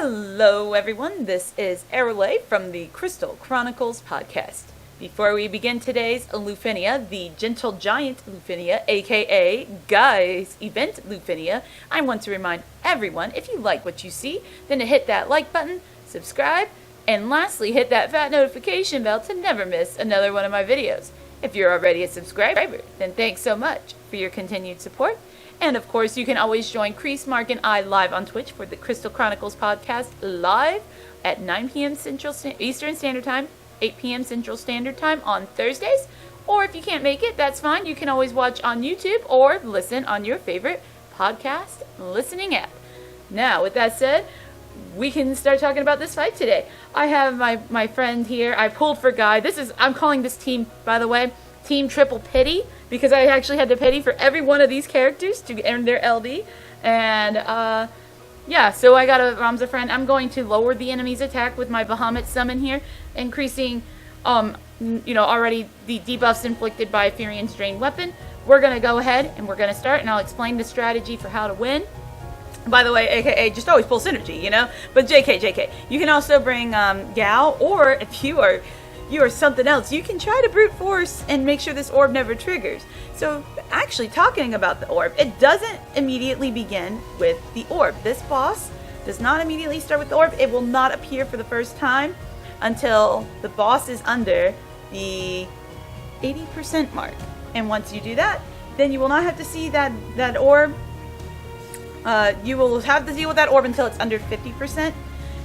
Hello everyone, this is Aarolei from the Crystal Chronicles podcast. Before we begin today's Lufenia, the Gentle Giant Lufenia, aka Guys Event Lufenia, I want to remind everyone, if you like what you see, then to hit that like button, subscribe, and lastly hit that fat notification bell to never miss another one of my videos. If you're already a subscriber, then thanks so much for your continued support. And of course, you can always join Kriese, Mark, and I live on Twitch for the Crystal Chronicles podcast live at 9 p.m. Eastern Standard Time, 8 p.m. Central Standard Time on Thursdays. Or if you can't make it, that's fine. You can always watch on YouTube or listen on your favorite podcast listening app. Now, with that said, we can start talking about this fight today. I have my friend here. I pulled for Guy. I'm calling this team, by the way, Team Triple Pity, because I actually had to pity for every one of these characters to earn their LD. And, yeah, so I got a Ramza friend. I'm going to lower the enemy's attack with my Bahamut summon here, increasing, already the debuffs inflicted by Firion's Drain Weapon. We're going to go ahead and we're going to start, and I'll explain the strategy for how to win. By the way, aka just always pull synergy, But JK. You can also bring Gao, or if you are something else, you can try to brute force and make sure this orb never triggers. So actually talking about the orb, it doesn't immediately begin with the orb. This boss does not immediately start with the orb. It will not appear for the first time until the boss is under the 80% mark. And once you do that, then you will not have to see that orb. You will have to deal with that orb until it's under 50%.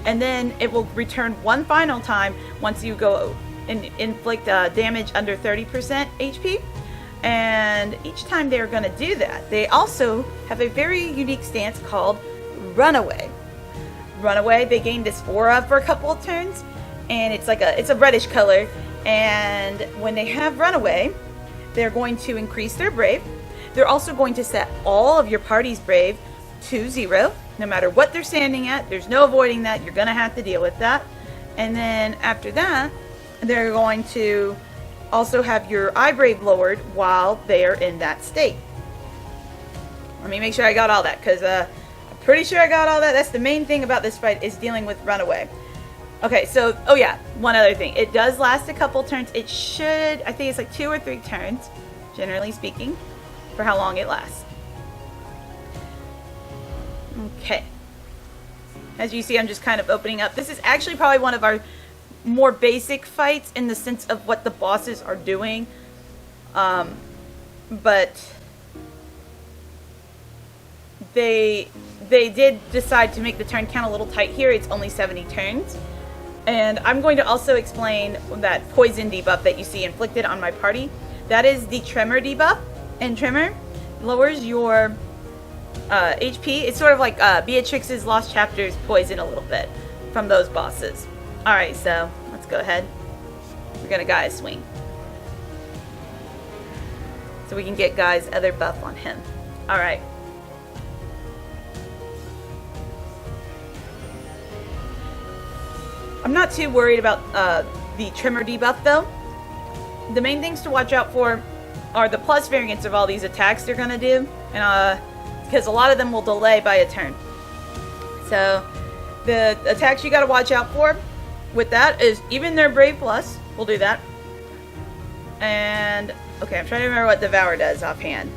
And then it will return one final time once you go and inflict damage under 30% HP. And each time they're going to do that, they also have a very unique stance called Runaway. Runaway, they gain this aura for a couple of turns, and it's a reddish color. And when they have Runaway, they're going to increase their Brave. They're also going to set all of your party's Brave to 0, no matter what they're standing at. There's no avoiding that. You're going to have to deal with that. And then after that, they're going to also have your iBrave lowered while they are in that state. Let me make sure I got all that, because I'm pretty sure I got all that. That's the main thing about this fight, is dealing with Runaway. Okay, so, oh yeah, one other thing. It does last a couple turns. It should, I think it's like 2 or 3 turns, generally speaking, for how long it lasts. Okay. As you see, I'm just kind of opening up. This is actually probably one of our more basic fights in the sense of what the bosses are doing, but they did decide to make the turn count a little tight here. It's only 70 turns, and I'm going to also explain that poison debuff that you see inflicted on my party. That is the Tremor debuff, and Tremor lowers your HP. It's sort of like Beatrix's Lost Chapters poison a little bit from those bosses. Alright, so let's go ahead. We're gonna Guy's swing, so we can get Guy's other buff on him. Alright. I'm not too worried about the Tremor debuff though. The main things to watch out for are the plus variants of all these attacks they're gonna do, and because a lot of them will delay by a turn. So the attacks you gotta watch out for with that is even their Brave Plus. We'll do that. And okay, I'm trying to remember what Devour does offhand.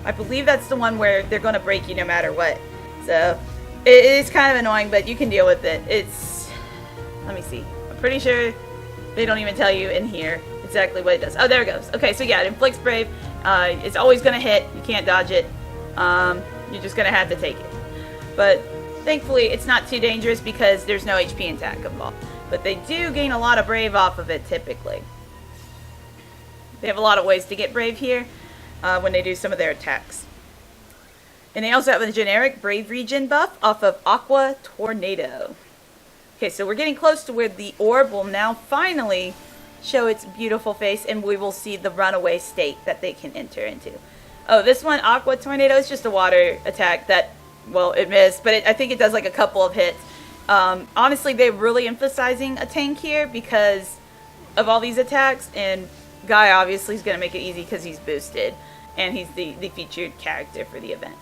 I believe that's the one where they're going to break you no matter what. So it is kind of annoying, but you can deal with it. Let me see. I'm pretty sure they don't even tell you in here exactly what it does. Oh, there it goes. Okay, so yeah, it inflicts Brave. It's always going to hit. You can't dodge it. You're just going to have to take it. But thankfully, it's not too dangerous because there's no HP attack involved. But they do gain a lot of Brave off of it, typically. They have a lot of ways to get Brave here when they do some of their attacks. And they also have a generic Brave Regen buff off of Aqua Tornado. Okay, so we're getting close to where the orb will now finally show its beautiful face, and we will see the runaway state that they can enter into. Oh, this one, Aqua Tornado, is just a water attack that, well, it missed, but I think it does like a couple of hits. Honestly, they're really emphasizing a tank here because of all these attacks, and Guy obviously is going to make it easy because he's boosted, and he's the featured character for the event.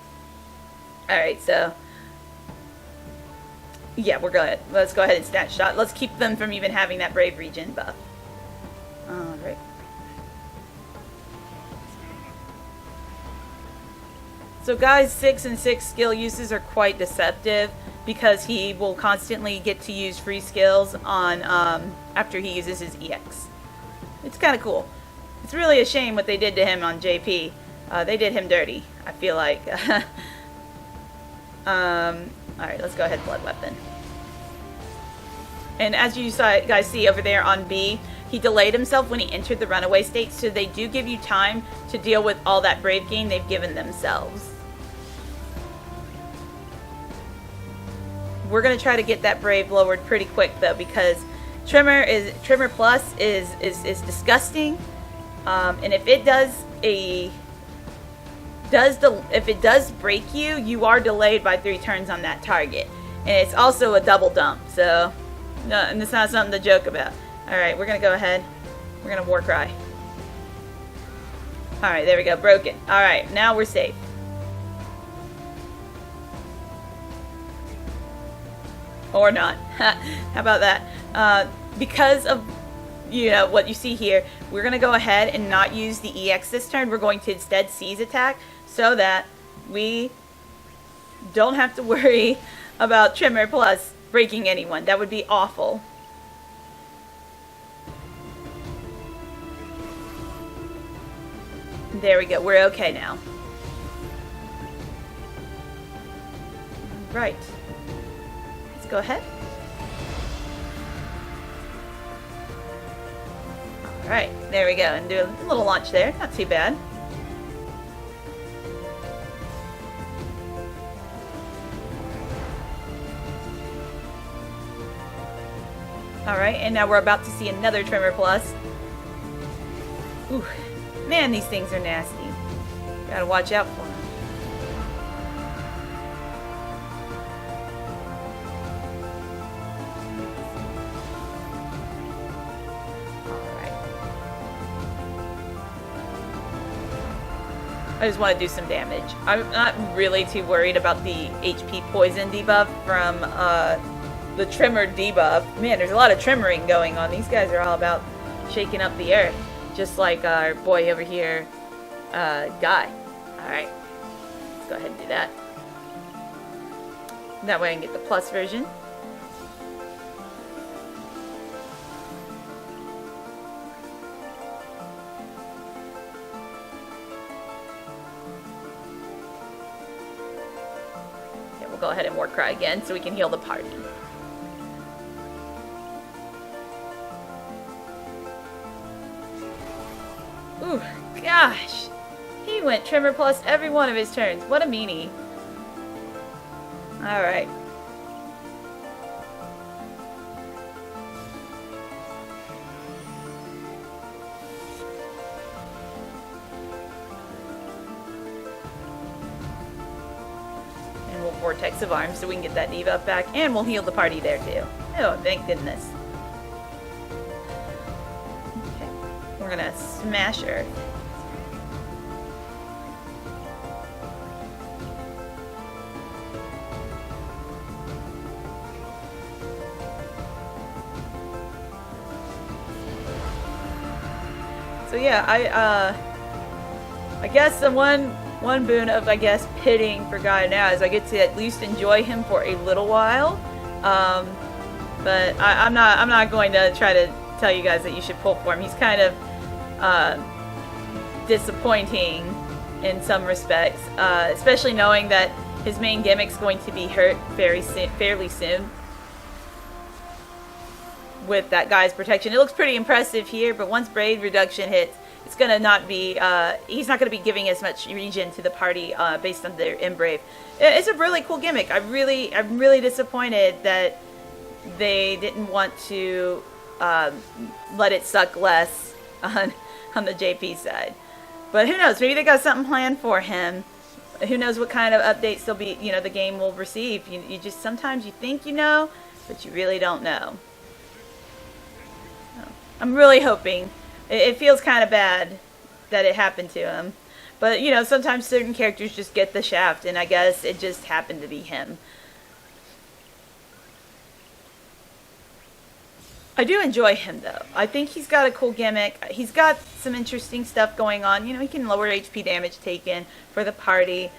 Alright, so Yeah, we're good. Let's go ahead and snatch shot. Let's keep them from even having that brave regen buff. Alright. So guys, 6 and 6 skill uses are quite deceptive because he will constantly get to use free skills on after he uses his EX. It's kind of cool. It's really a shame what they did to him on JP. They did him dirty, I feel like. Alright, let's go ahead, Blood Weapon. And as you guys see over there on B, he delayed himself when he entered the runaway state, so they do give you time to deal with all that brave gain they've given themselves. We're going to try to get that brave lowered pretty quick though, because Tremor Plus is disgusting. And if it does break you, you are delayed by 3 turns on that target. And it's also a double dump, so no, and it's not something to joke about. Alright, we're going to go ahead. We're going to War Cry. Alright, there we go. Broken. Alright, now we're safe. Or not. How about that? Because of what you see here, we're going to go ahead and not use the EX this turn. We're going to instead seize attack so that we don't have to worry about Tremor Plus breaking anyone. That would be awful. There we go. We're okay now. Right. Let's go ahead. Alright, there we go. And do a little launch there. Not too bad. Alright, and now we're about to see another Tremor Plus. Ooh, man, these things are nasty. Gotta watch out for them. Alright. I just want to do some damage. I'm not really too worried about the HP poison debuff from the Tremor debuff. Man, there's a lot of tremoring going on. These guys are all about shaking up the earth. Just like our boy over here, Guy. Alright. Let's go ahead and do that. That way I can get the plus version. Yeah, we'll go ahead and War Cry again so we can heal the party. Ooh, gosh. He went Tremor Plus every one of his turns. What a meanie. Alright. And we'll Vortex of Arms so we can get that debuff back. And we'll heal the party there too. Oh, thank goodness. We're gonna smash her. So yeah, I guess the one boon of pitting for Guy now is I get to at least enjoy him for a little while. But I'm not going to try to tell you guys that you should pull for him. He's kind of disappointing in some respects, especially knowing that his main gimmick's going to be hurt fairly soon with that Guy's protection. It looks pretty impressive here, but once Braid Reduction hits, it's gonna not be he's not gonna be giving as much regen to the party based on their Embrave. It's a really cool gimmick. I'm really disappointed that they didn't want to let it suck less on the JP side. But who knows? Maybe they got something planned for him. Who knows what kind of updates they'll be, the game will receive. You just sometimes you think you know, but you really don't know. I'm really hoping. It feels kind of bad that it happened to him. But, sometimes certain characters just get the shaft, and I guess it just happened to be him. I do enjoy him though. I think he's got a cool gimmick. He's got some interesting stuff going on. You know, he can lower HP damage taken for the party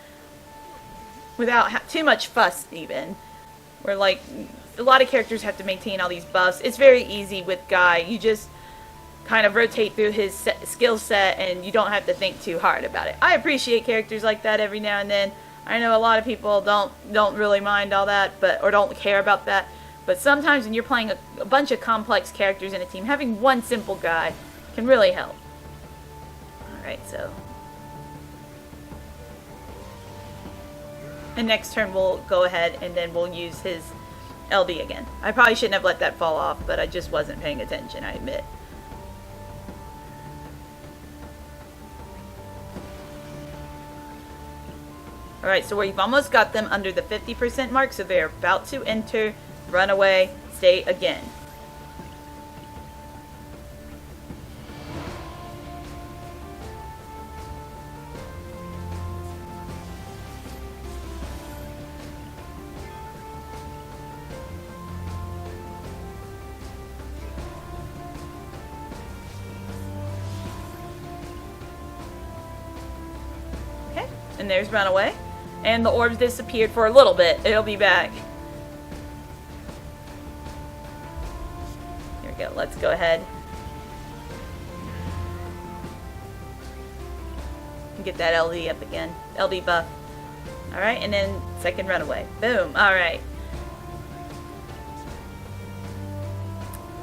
without too much fuss even. Where like a lot of characters have to maintain all these buffs. It's very easy with Guy. You just kind of rotate through his skill set and you don't have to think too hard about it. I appreciate characters like that every now and then. I know a lot of people don't really mind all that, or don't care about that. But sometimes when you're playing a bunch of complex characters in a team, having one simple guy can really help. Alright, so. And next turn we'll go ahead and then we'll use his LD again. I probably shouldn't have let that fall off, but I just wasn't paying attention, I admit. Alright, so we've almost got them under the 50% mark, so they're about to enter, run away, stay again. Okay, and there's runaway. And the orbs disappeared for a little bit. It'll be back. Here we go. Let's go ahead and get that LD up again. LD buff. Alright, and then second runaway. Boom. Alright.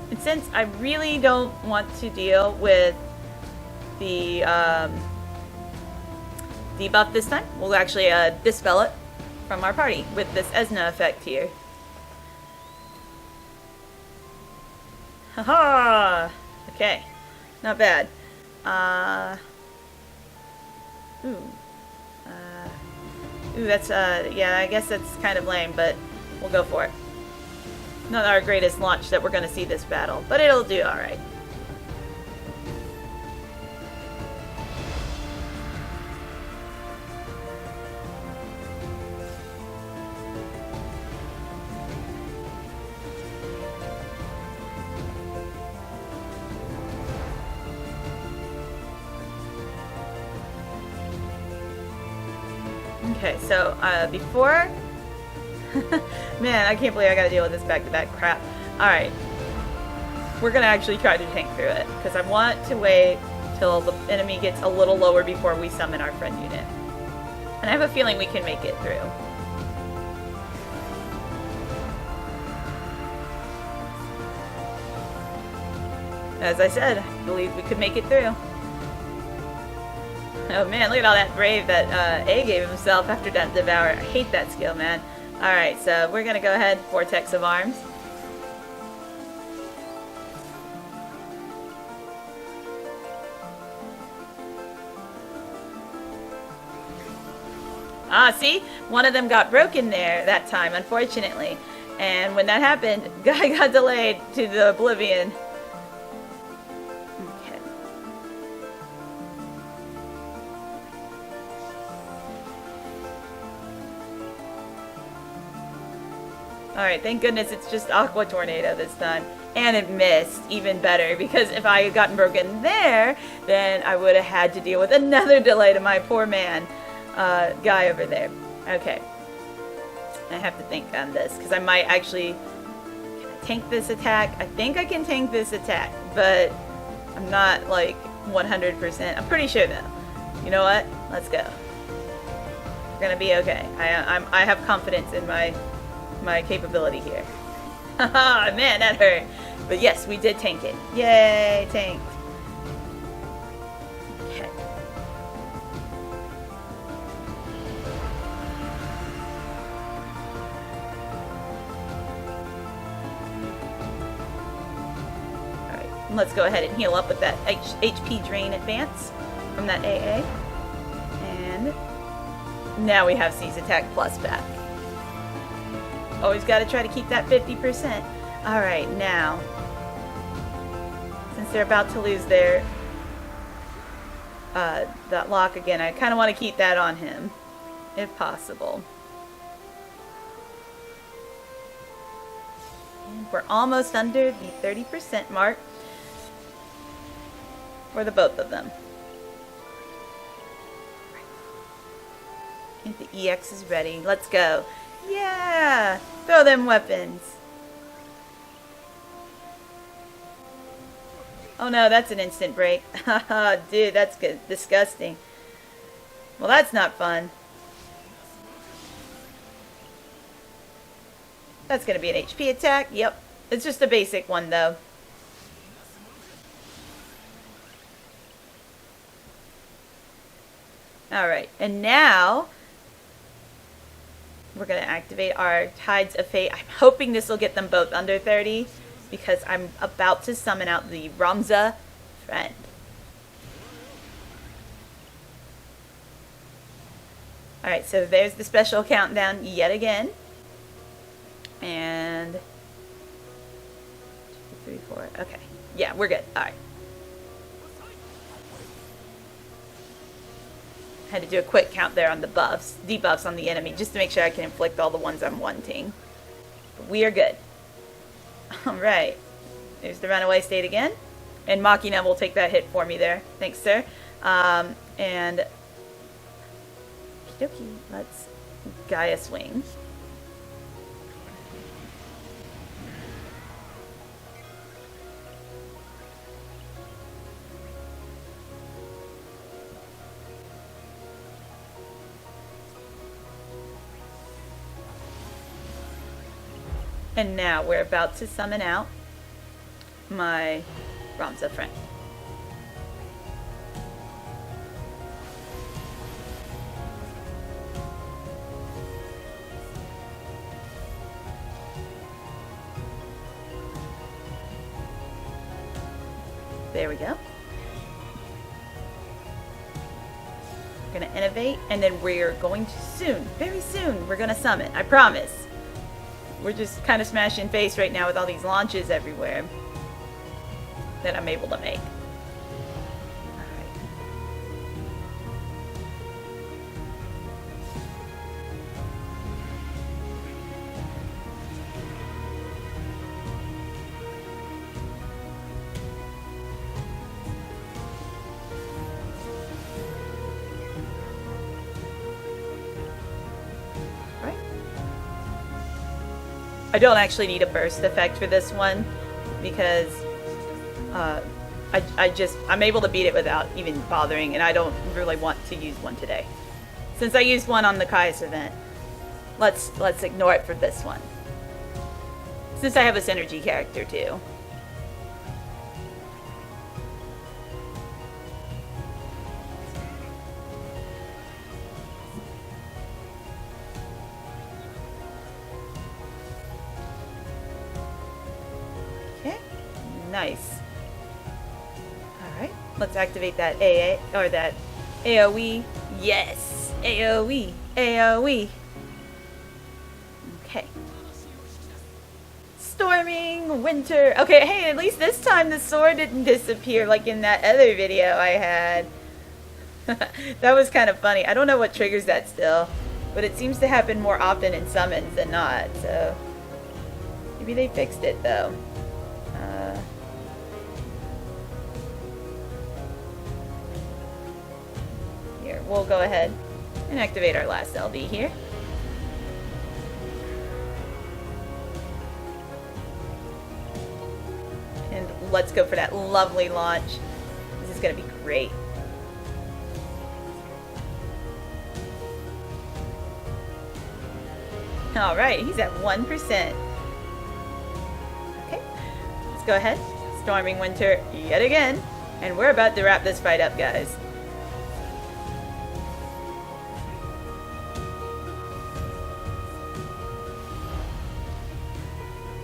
And since I really don't want to deal with the debuff this time, we'll actually dispel it from our party with this Esna effect here. Haha! Okay, not bad. Ooh, that's yeah, I guess that's kind of lame, but we'll go for it. Not our greatest launch that we're gonna see this battle, but it'll do alright. Okay, so before man, I can't believe I gotta deal with this back-to-back crap. Alright, we're gonna actually try to tank through it because I want to wait till the enemy gets a little lower before we summon our friend unit, and I have a feeling we can make it through. As I said, I believe we could make it through. Oh man, look at all that brave that A gave himself after that Devour. I hate that skill, man. Alright, so we're gonna go ahead, Vortex of Arms. Ah, see? One of them got broken there that time, unfortunately. And when that happened, Guy got delayed to the oblivion. Alright, thank goodness it's just Aqua Tornado this time. And it missed, even better, because if I had gotten broken there, then I would have had to deal with another delay to my poor man, Guy over there. Okay. I have to think on this, because I might actually... Can I tank this attack? I think I can tank this attack, but I'm not, like, 100%. I'm pretty sure, though. You know what? Let's go. We're gonna be okay. I have confidence in my capability here. Haha, man, that hurt. But yes, we did tank it. Yay, tanked. Okay. Alright, let's go ahead and heal up with that HP drain advance from that AA. And now we have Seize Attack Plus back. Always got to try to keep that 50%. Alright, now, since they're about to lose their that lock again, I kind of want to keep that on him, if possible. And We're almost under the 30% mark for the both of them. I think the EX is ready. Let's go. Yeah! Throw them weapons. Oh no, that's an instant break. Haha, dude, that's good. Disgusting. Well, that's not fun. That's gonna be an HP attack. Yep. It's just a basic one, though. Alright, and now we're going to activate our Tides of Fate. I'm hoping this will get them both under 30 because I'm about to summon out the Ramza friend. Alright, so there's the special countdown yet again. And 2, 3, 4. Okay. Yeah, we're good. Alright. Had to do a quick count there on the buffs, debuffs on the enemy, just to make sure I can inflict all the ones I'm wanting. But we are good. Alright. There's the runaway state again. And Machina will take that hit for me there. Thanks, sir. And okie, let's Gaia swing. And now we're about to summon out my Ramza friend. There we go. We're going to innovate, and then we're going to soon, very soon, we're going to summon. I promise. We're just kind of smashing face right now with all these launches everywhere that I'm able to make. I don't actually need a burst effect for this one because I'm able to beat it without even bothering, and I don't really want to use one today. Since I used one on the Caius event, let's ignore it for this one. Since I have a synergy character too. Nice. Alright, let's activate that AA, or that AoE. Yes! AoE! AoE! Okay. Storming Winter. Okay, hey, at least this time the sword didn't disappear like in that other video I had. That was kind of funny. I don't know what triggers that still, but it seems to happen more often in summons than not, so maybe they fixed it though. Here, we'll go ahead and activate our last LD here. And let's go for that lovely launch. This is going to be great. Alright, he's at 1%. Okay, let's go ahead. Storming Winter yet again. And we're about to wrap this fight up, guys.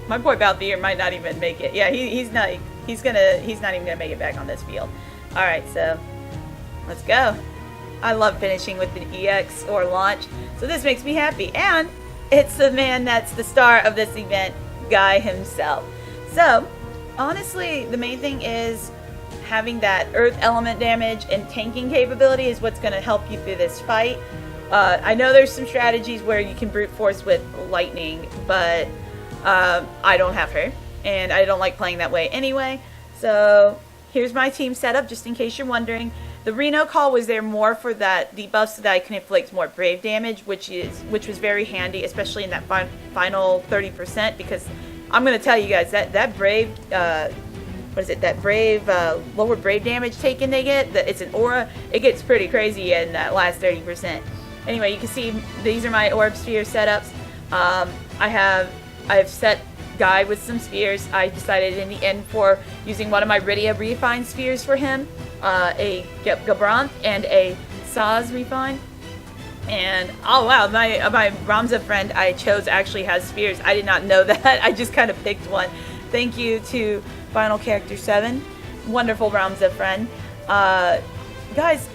My boy Balthier might not even make it. Yeah, he's not even gonna make it back on this field. Alright, so let's go. I love finishing with an EX or launch, so this makes me happy. And it's the man that's the star of this event, Guy himself. So, honestly, the main thing is having that earth element damage and tanking capability is what's going to help you through this fight. I know there's some strategies where you can brute force with lightning, but I don't have her, and I don't like playing that way anyway. So here's my team setup, just in case you're wondering. The Reno call was there more for that debuff so that I can inflict more brave damage, which was very handy, especially in that final 30%, because I'm going to tell you guys that brave, that brave, lower brave damage taken they get, it's an aura, it gets pretty crazy in that last 30%. Anyway, you can see these are my orb sphere setups. I have set Guy with some spheres. I decided in the end for using one of my Rydia refined spheres for him, a Gabranth and a Saz refine. And oh wow, my Ramza friend I chose actually has spheres. I did not know that. I just kind of picked one. Thank you to Final Character 7, wonderful Ramza friend. Guys,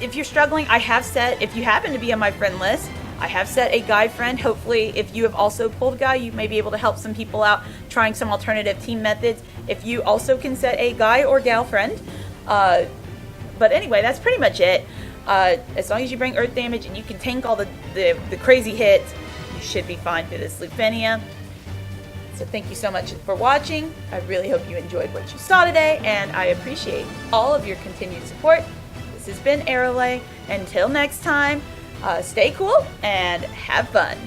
if you're struggling, I have set, if you happen to be on my friend list, I have set a Guy friend. Hopefully, if you have also pulled Guy, you may be able to help some people out trying some alternative team methods. If you also can set a Guy or gal friend. But anyway, that's pretty much it. As long as you bring earth damage and you can tank all the crazy hits, you should be fine through this Lufenia. So thank you so much for watching. I really hope you enjoyed what you saw today, and I appreciate all of your continued support. This has been Aarolei. Until next time, stay cool and have fun.